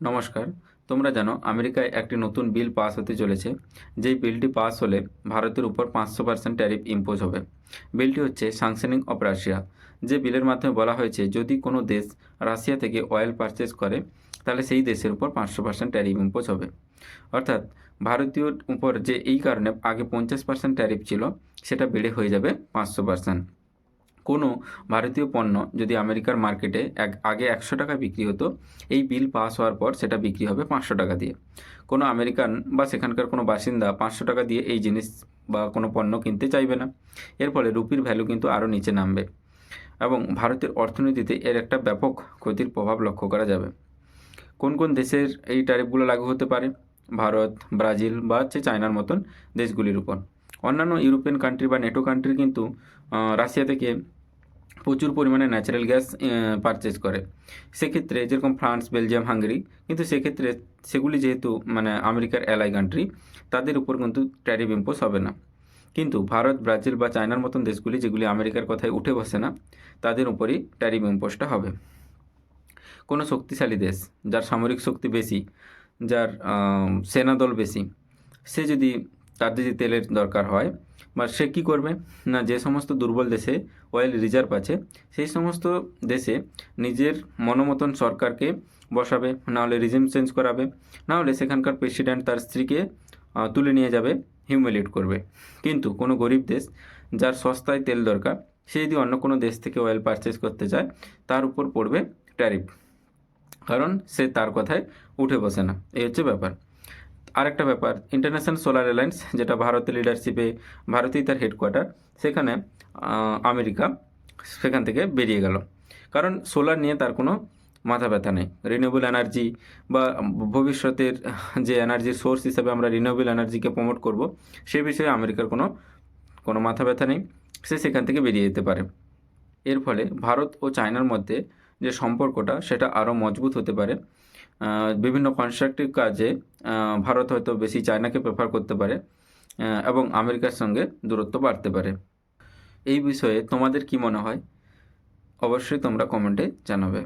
নমস্কার। তোমরা জানো আমেরিকায় একটি নতুন বিল পাস হতে চলেছে। যেই বিলটি পাস হলে ভারতের উপর 500% ট্যারিফ ইম্পোজ হবে। বিলটি হচ্ছে সাংশনিং অফ রাশিয়া। যে বিলের মাধ্যমে বলা হয়েছে যদি কোনো দেশ রাশিয়া থেকে অয়েল পারচেজ করে তাহলে সেই দেশের উপর 500% ট্যারিফ ইম্পোজ হবে। অর্থাৎ ভারতীয়র উপর যে এই কারণে আগে 50% ট্যারিফ ছিল সেটা বেড়ে হয়ে যাবে 500%। কোনো ভারতীয় পণ্য যদি আমেরিকার মার্কেটে আগে 100 টাকা বিক্রি হতো, এই বিল পাস হওয়ার পর সেটা বিক্রি হবে 500 টাকা দিয়ে। কোনো আমেরিকান বা সেখানকার কোনো বাসিন্দা 500 টাকা দিয়ে এই জিনিস বা কোনো পণ্য কিনতে চাইবে না। এর ফলে রুপির ভ্যালু কিন্তু আরও নিচে নামবে এবং ভারতের অর্থনীতিতে এর একটা ব্যাপক ক্ষতির প্রভাব লক্ষ্য করা যাবে। কোন কোন দেশের এই ট্যারিফগুলো লাগু হতে পারে? ভারত, ব্রাজিল বা হচ্ছে চায়নার মতন দেশগুলির উপর। অন্যান্য ইউরোপিয়ান কান্ট্রি বা নেটো কান্ট্রি কিন্তু রাশিয়া থেকে প্রচুর পরিমাণে ন্যাচারাল গ্যাস পারচেজ করে। সেক্ষেত্রে যেরকম ফ্রান্স, বেলজিয়াম, হাঙ্গেরি, কিন্তু সেক্ষেত্রে সেগুলি যেহেতু আমেরিকার অ্যালাই কান্ট্রি, তাদের উপর কিন্তু ট্যারিফ ইম্পোজ হবে না। কিন্তু ভারত, ব্রাজিল বা চায়নার মতন দেশগুলি যেগুলি আমেরিকার কথায় উঠে বসে না, তাদের উপরই ট্যারিফ ইম্পোজটা হবে। কোনো শক্তিশালী দেশ যার সামরিক শক্তি বেশি, যার সেনাদল বেশি, সে যদি তার যদি তেলের দরকার হয় বা সে কী করবে না, যে সমস্ত দুর্বল দেশে অয়েল রিজার্ভ আছে সেই সমস্ত দেশে নিজের মনোমতন সরকারকে বসাবে, নাহলে রিজিম চেঞ্জ করাবে, নাহলে সেখানকার প্রেসিডেন্ট তার স্ত্রীকে তুলে নিয়ে যাবে, হিউমিলিয়েট করবে। কিন্তু কোনো গরিব দেশ যার সস্তায় তেল দরকার, সে যদি অন্য কোনো দেশ থেকে অয়েল পারচেজ করতে চায় তার উপর পড়বে ট্যারিফ, কারণ সে তার কথায় উঠে বসে না। এই হচ্ছে ব্যাপার। আরেকটা ব্যাপার, ইন্টারন্যাশনাল সোলার অ্যালায়েন্স, যেটা ভারতের লিডারশিপে, ভারতেই তার হেডকোয়ার্টার, সেখানে আমেরিকা সেখান থেকে বেরিয়ে গেল, কারণ সোলার নিয়ে তার কোনো মাথা ব্যথা নেই। রিনিউয়েবল এনার্জি বা ভবিষ্যতের যে এনার্জির সোর্স হিসাবে আমরা রিনিউয়েবল এনার্জিকে প্রমোট করব, সে বিষয়ে আমেরিকার কোনো কোনো মাথা ব্যথা নেই, সে সেখান থেকে বেরিয়ে যেতে পারে। এর ফলে ভারত ও চায়নার মধ্যে যে সম্পর্কটা সেটা আরও মজবুত হতে পারে। বিভিন্ন কনস্ট্রাকটিভ কাজে ভারত হয়তো বেশি চায়নাকে প্রেফার করতে পারে এবং আমেরিকার সঙ্গে দূরত্ব বাড়তে পারে। এই বিষয়ে তোমাদের কি মনে হয়? অবশ্যই তোমরা কমেন্টে জানাবে।